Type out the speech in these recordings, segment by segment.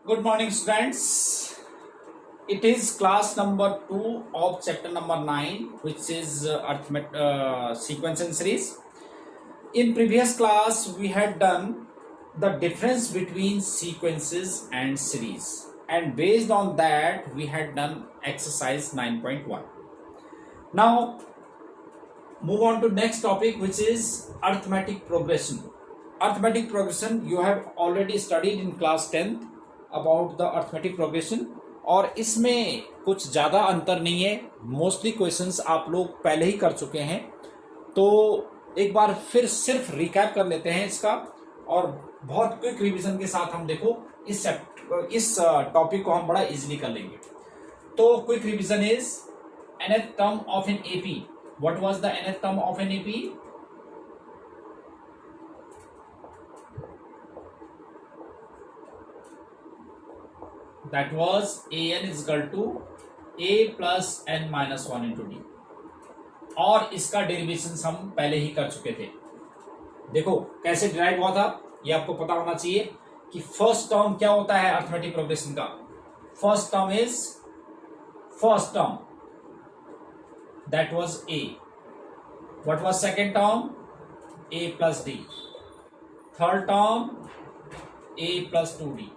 Good morning, students. It is class number 2 of chapter number 9, which is sequence and series. In previous class, we had done the difference between sequences and series, and based on that, we had done exercise 9.1. Now, move on to next topic, which is arithmetic progression. Arithmetic progression you have already studied in class 10th about the arithmetic progression, और इसमें कुछ ज़्यादा अंतर नहीं है. Mostly questions आप लोग पहले ही कर चुके हैं, तो एक बार फिर सिर्फ रिकैप कर लेते हैं इसका, और बहुत क्विक रिवीजन के साथ हम देखो इस टॉपिक को हम बड़ा इजीली कर लेंगे. तो quick revision is nth term of an AP. What was the nth term of an AP? That was an is equal to a plus n minus 1 into d. और इसका डेरिवेशन हम पहले ही कर चुके थे. देखो कैसे डिराइव हुआ था, ये आपको पता होना चाहिए कि फर्स्ट टर्म क्या होता है अर्थमेटिक प्रोग्रेशन का. First term is first term, that was a. What was second term? a plus d. Third term a plus 2d.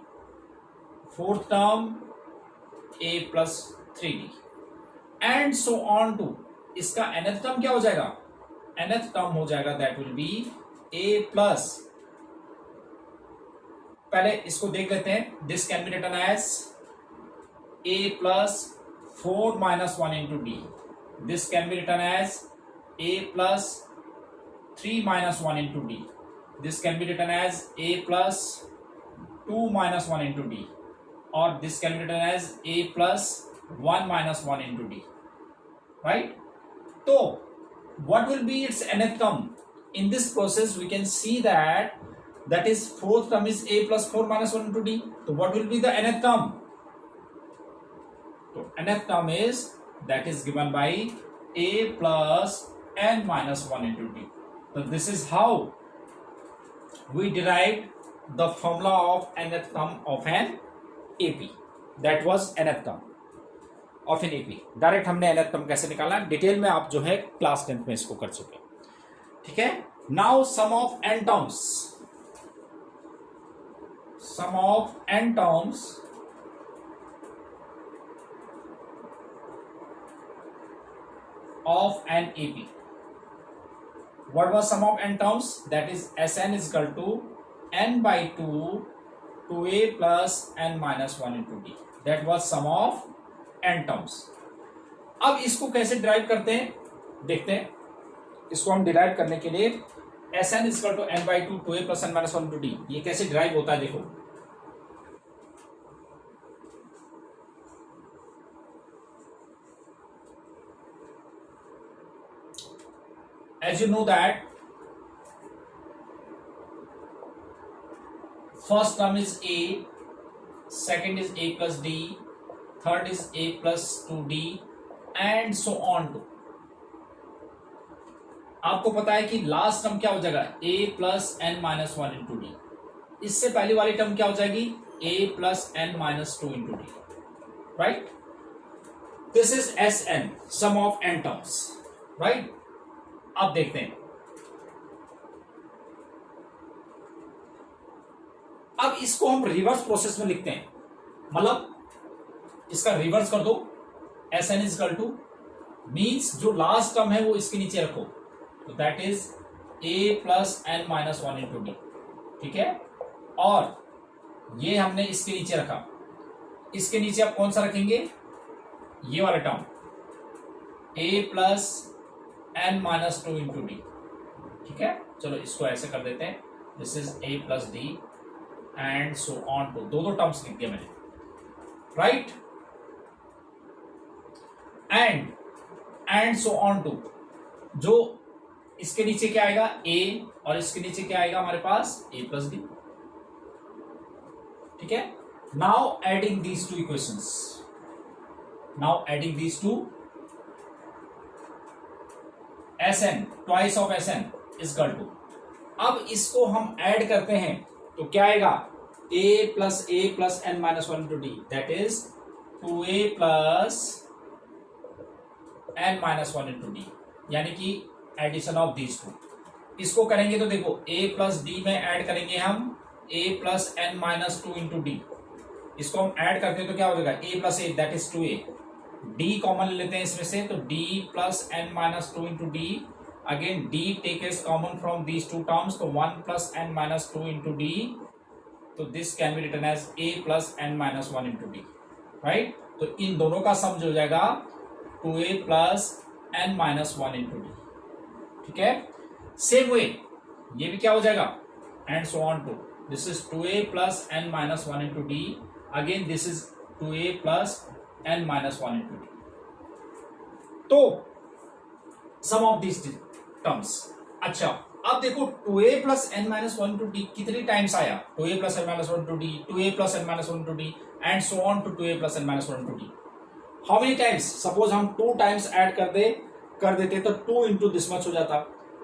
Fourth term a plus 3d and so on to. इसका nth term क्या हो जाएगा? nth term हो जाएगा that will be a plus, पहले इसको देख लेते हैं. This can be written as a plus 4 minus 1 into d. This can be written as a plus 3 minus 1 into d. This can be written as a plus 2 minus 1 into d. or this can be written as a plus 1 minus 1 into d, right? So what will be its nth term? In this process we can see that is fourth term is a plus 4 minus 1 into d. So what will be the nth term? So nth term is that is given by a plus n minus 1 into d. So this is how we derived the formula of nth term of an AP. That was nth term of an AP. Direct हमने nth term कैसे निकाला, detail में आप जो है class 10th में इसको कर चुके. ठीक है. Now sum of n terms. Sum of n terms of an AP. What was sum of n terms? That is Sn is equal to n by 2 to a plus n minus 1 into d. That was sum of n terms. अब इसको कैसे derive करते हैं देखते हैं. इसको हम derive करने के लिए Sn is equal to n by 2 to a plus n minus 1 into d, ये कैसे डिराइव होता है देखो. As you know that first term is a, second is a plus d, third is a plus 2d and so on to. आपको पता है कि last term क्या हो जाएगा a plus n minus 1 into d. इससे पहली वाली टर्म क्या हो जाएगी a plus n minus 2 into d, right? This is Sn, sum of n terms, right? अब देखते हैं. अब इसको हम रिवर्स प्रोसेस में लिखते हैं, मतलब इसका रिवर्स कर दो. Sn is equal two means जो लास्ट टर्म है वो इसके नीचे रखो, तो that is a plus n minus 1 into D. ठीक है. और ये हमने इसके नीचे रखा. इसके नीचे आप कौन सा रखेंगे? ये वाला term a plus n minus 2 into D. ठीक है. चलो इसको ऐसे कर देते हैं. This is a plus D and so on to. दो टर्म्स लिख दिया मैंने, right? And so on to. जो इसके नीचे क्या आएगा a, और इसके नीचे क्या आएगा हमारे पास a प्लस डी. ठीक है. Now adding these two equations. Now adding these two Sn twice of Sn is equal to. अब इसको हम ऐड करते हैं तो क्या आएगा a plus n minus 1 into d, that is 2a plus n minus 1 into d, यानी कि एडिशन ऑफ दीज टू। इसको करेंगे तो देखो a प्लस डी में ऐड करेंगे हम a plus n minus 2 into D. इसको हम ऐड करते हैं तो क्या हो जाएगा a plus A, that is 2a। d common लेते हैं इसमें से, तो d plus n minus 2 into D. Again d take is common from these two terms, तो 1 plus n minus 2 into D, तो this can be written as a plus n minus 1 into D, right. तो इन दोनों का sum जो हो जाएगा 2a plus n minus 1 into D, ठीक है। सेम वे ये भी क्या हो जाएगा, and so on to this is 2a plus n minus 1 into D, again this is 2a plus n minus 1 into D. तो सम ऑफ दिस टर्म्स। अच्छा अब देखो 2a plus n minus 1 into D कितनी times आया, 2a plus n minus 1 into D, 2a plus n minus 1 into D, and so on to 2a plus n minus 1 into D. How many times, suppose हम 2 times add कर देते तो 2 into this much हो जाता,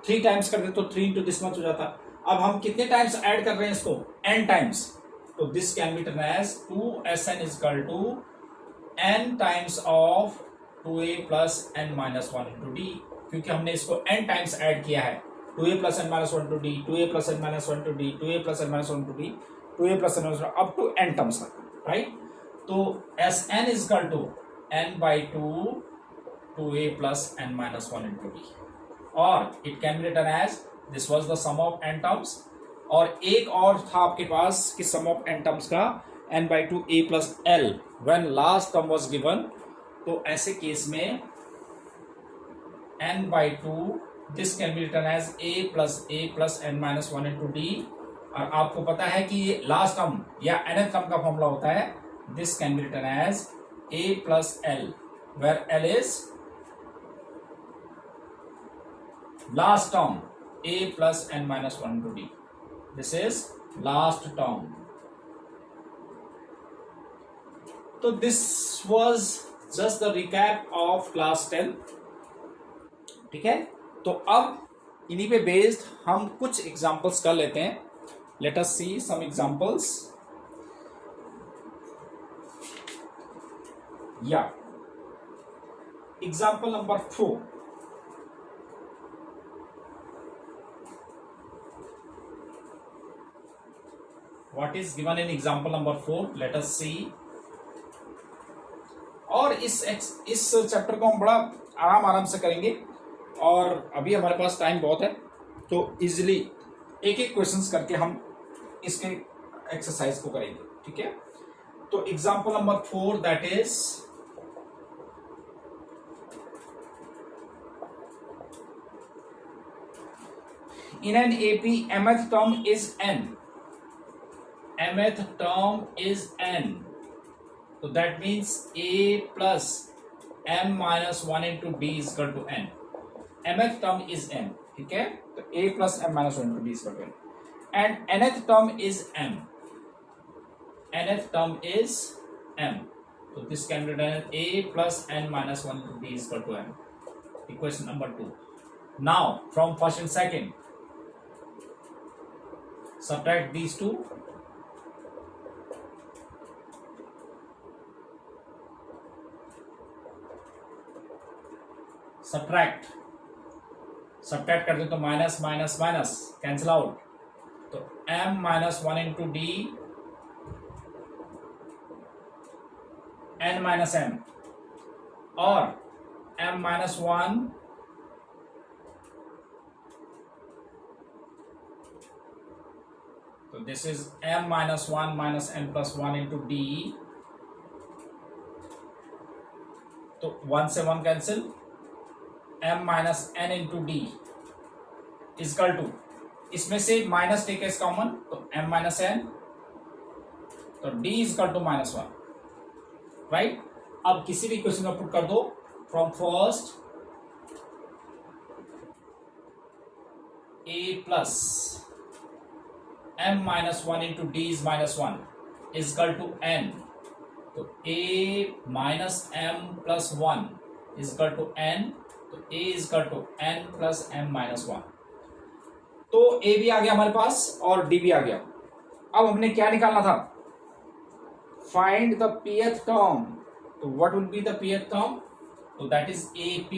3 times कर देते तो 3 into this much हो जाता। अब हम कितने टाइम्स ऐड कर रहे हैं इसको, n टाइम्स, तो this can be written as 2sn is equal to n times of 2a plus n minus 1 into D, क्योंकि हमने इसको n टाइम्स ऐड किया है, 2a plus n minus 1 into D, 2a plus n minus 1 into D, 2a plus n minus 1 into D, 2a plus n minus 1 up to n terms तक, right. तो sn is equal to n by 2 2a plus n minus 1 into D, और it can be written as this was the sum of n terms. और एक और था आपके पास कि सम ऑफ n टर्म्स का n by 2 a plus l when last term was given. तो ऐसे केस में n by 2 this can be written as a plus n minus 1 into D, और आपको पता है कि ये लास्ट टर्म या nth टर्म का फॉर्मूला होता है, this can be written as a plus l, where l is last term a plus n minus 1 into d, this is last term। तो this was just the recap of class 10, ठीक है। तो अब इन्हीं पे based हम कुछ examples कर लेते हैं, let us see some examples। या example number 4, what is given in example number 4, let us see। और इस चैप्टर को हम बड़ा आराम से करेंगे, और अभी हमारे पास टाइम बहुत है, तो इजीली एक एक क्वेश्चंस करके हम इसके एक्सरसाइज को करेंगे, ठीक है। तो example number 4, that is in an AP mth term is n, mth term is n, so that means a plus m minus 1 into d is equal to n। mth term is n, ठीक है, तो a plus m minus 1 into d is equal to n, and nth term is m, nth term is m, so this can be written as a plus n minus 1 into d is equal to m, equation number 2। now from first and second subtract these two, subtract कर दे तो minus minus minus cancel out, तो m minus 1 into D n minus m, और m minus 1 तो this is m minus 1 minus n plus 1 into D, तो 1 से 1 cancel, m minus n into D is equal to, इसमें से minus take is common, तो m minus n, तो d is equal to minus 1, right. अब किसी भी क्वेश्चन में पुट कर दो from first a plus m minus 1 into D is minus 1 is equal to n, तो a minus m plus 1 is equal to n, तो a is equal to n plus m minus 1। तो a भी आ गया हमारे पास और d भी आ गया। अब हमने क्या निकालना था, फाइंड द pth टर्म. तो what will be the pth term, तो that is AP,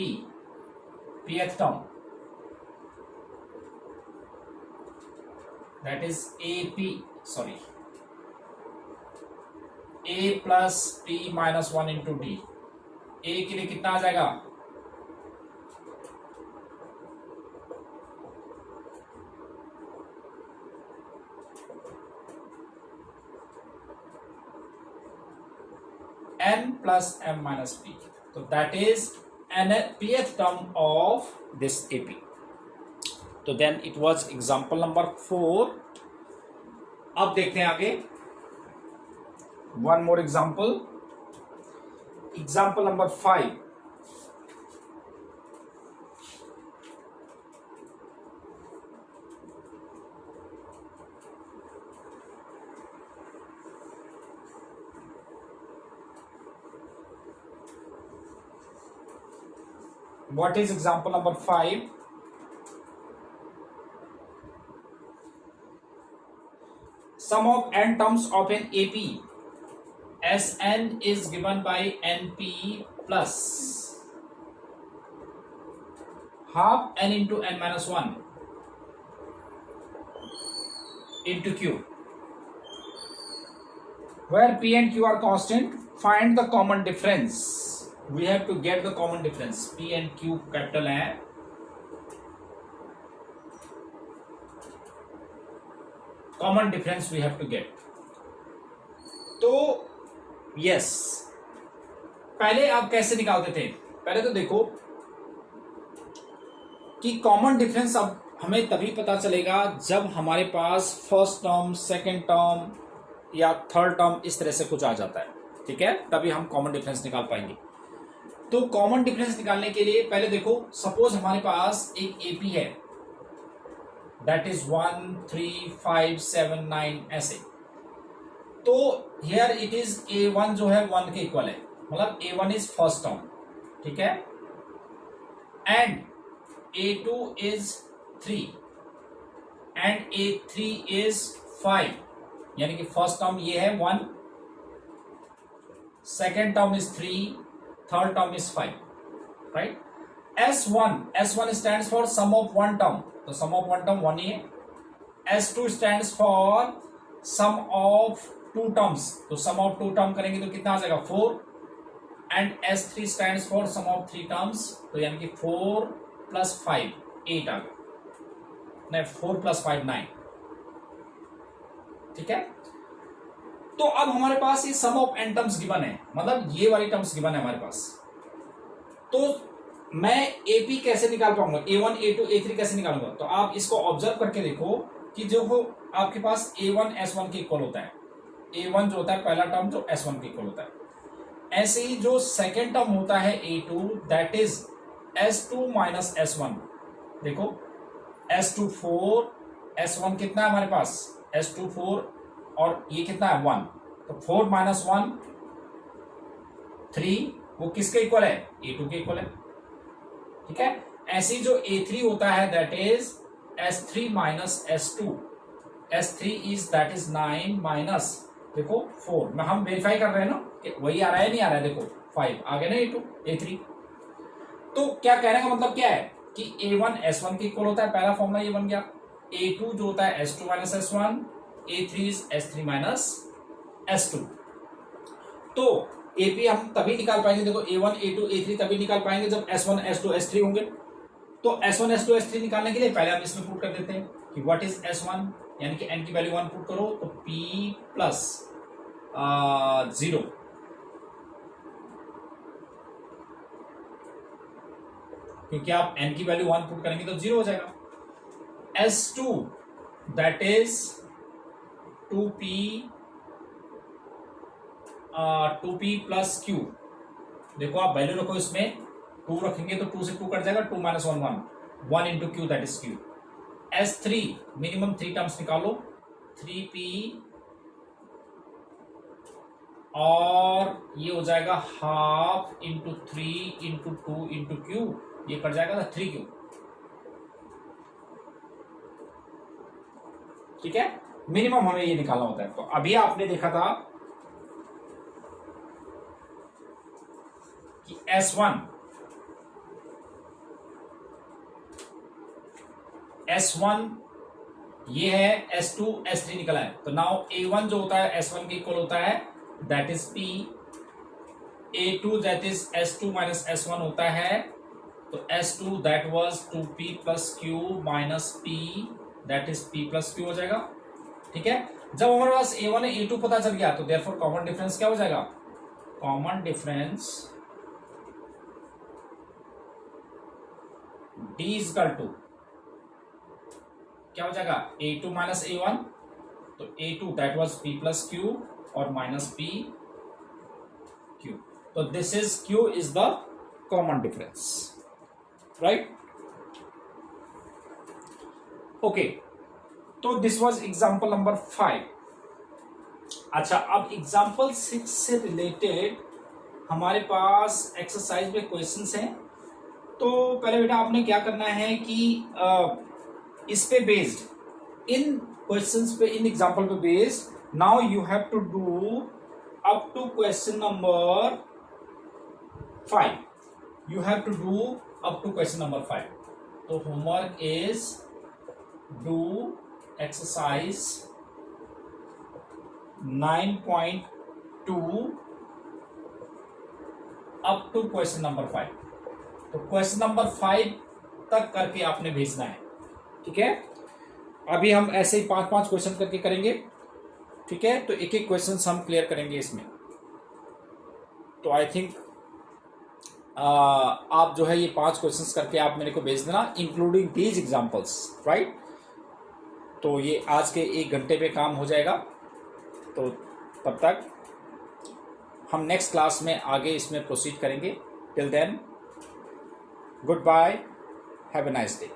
pth term that is AP, sorry, A plus P minus 1 into D. A के लिए कितना आ जाएगा, n plus m minus p. So that is an pth term of this AP. So then it was example number 4. अब देखते हैं आगे, one more example, example number 5. What is example number 5? Sum of n terms of an AP Sn is given by np plus half n into n minus 1 into q, where p and q are constant. Find the common difference. We have to get the common difference. P and Q capital है, common difference we have to get. तो yes, पहले आप कैसे निकालते थे, पहले तो देखो कि कॉमन डिफरेंस अब हमें तभी पता चलेगा जब हमारे पास फर्स्ट टर्म, सेकेंड टर्म या थर्ड टर्म इस तरह से कुछ आ जाता है, ठीक है, तभी हम कॉमन डिफरेंस निकाल पाएंगे. तो कॉमन डिफरेंस निकालने के लिए पहले देखो, सपोज हमारे पास एक AP है, दैट इज 1 3 5 7 9 ऐसे. तो हियर इट इज A1 जो है 1 के इक्वल है, मतलब A1 इज फर्स्ट टर्म, ठीक है, and A2 is 3 and A3 is 5, यानी कि फर्स्ट टर्म ये है 1, second term is 3, third term is 5, right? S1 stands for sum of one term, तो sum of one term 1 ही है. S2 stands for sum of two terms, तो sum of two term करेंगे तो कितना आ जाएगा 4, and S3 stands for sum of three terms, तो यानी कि 4 plus 5 8 आ गया, नहीं 4 plus 5 9, ठीक है. तो अब हमारे पास ये सम ऑफ एन टर्म्स गिवन है, मतलब ये वाली टर्म्स गिवन है हमारे पास. तो मैं AP कैसे निकाल पाऊंगा, A1 A2 A3 कैसे निकालूंगा, तो आप इसको ऑब्जर्व करके देखो कि जो हो आपके पास A1 S1 के इक्वल होता है, A1 जो होता है पहला टर्म जो S1 के इक्वल होता है, ऐसे ही जो सेकेंड टर्म होता है A2 that is S2 minus S1. देखो S2 4, S1 कितना है हमारे पास, S2 4 और ये कितना है 1, तो 4 माइनस 1 3, वो किसके इक्वल है, A2 के इक्वल है, ठीक है. ऐसी जो A3 होता है that is S3 minus S2, S3 is that is 9 minus, देखो 4 में हम वेरीफाई कर रहे हैं ना कि वही आ रहा है नहीं आ रहा है, देखो 5 आ गया ना A2 A3. तो क्या कहने का मतलब क्या है कि A1 S1 के इक्वल होता है, पहला फॉर्मूला ये बन गया. A2 जो होता है S2 minus S1, A3 is S3 minus S2. तो AP हम तभी निकाल पाएंगे, देखो A1 A2 A3 तभी निकाल पाएंगे जब S1 S2 S3 होंगे. तो S1 S2 S3 निकालने के लिए पहले हम इसमें पुट कर देते हैं कि व्हाट इज S1, यानी कि n की वैल्यू 1 पुट करो तो P प्लस 0, क्योंकि आप n की वैल्यू 1 पुट करेंगे तो 0 हो जाएगा. S2 that is 2p plus q. देखो आप वैल्यू रखो, इसमें 2 रखेंगे तो 2 से 2 कट जाएगा, 2 minus 1 into q that is q. S3 minimum 3 terms निकालो, 3p और ये हो जाएगा half into 3 into 2 into q, ये कट जाएगा 3q, ठीक है. मिनिमम हमें ये निकालना होता है। तो अभी आपने देखा था कि S1 ये है, S2 S3 निकला है। तो नाउ A1 जो होता है S1 के इक्वल होता है, that is P। A2 that is S2 minus S1 होता है, तो S2 that was 2P plus Q minus P that is P plus Q हो जाएगा। ठीक है, जब हमारे पास A1 और A2 पता चल गया तो देयरफॉर कॉमन डिफरेंस क्या हो जाएगा? Common difference D is equal to क्या हो जाएगा? A2 माइनस A1, तो A2 that was P plus Q और माइनस P Q, तो this is Q is the common difference, right? Okay, तो दिस वाज एग्जांपल नंबर 5। अच्छा, अब example 6 से रिलेटेड हमारे पास एक्सरसाइज में क्वेश्चंस हैं। तो पहले बेटा आपने क्या करना है कि इस पे बेस्ड, इन क्वेश्चंस पे, इन एग्जांपल पे based, now you have to do up to question number 5। You have to do up to question number 5। तो homework is do exercise 9.2 up to question number 5। तो क्वेश्चन नंबर 5 तक करके आपने भेजना है, ठीक है? अभी हम ऐसे ही 5-5 क्वेश्चन करके करेंगे, ठीक है? तो एक एक क्वेश्चन हम क्लियर करेंगे इसमें। तो आई थिंक आप जो है ये 5 क्वेश्चंस करके आप मेरे को भेज देना, इंक्लूडिंग दीज एग्जांपल्स, राइट? तो ये आज के 1 घंटे में काम हो जाएगा। तो तब तक हम नेक्स्ट क्लास में आगे इसमें प्रोसीड करेंगे। Till then, good bye, have a nice day.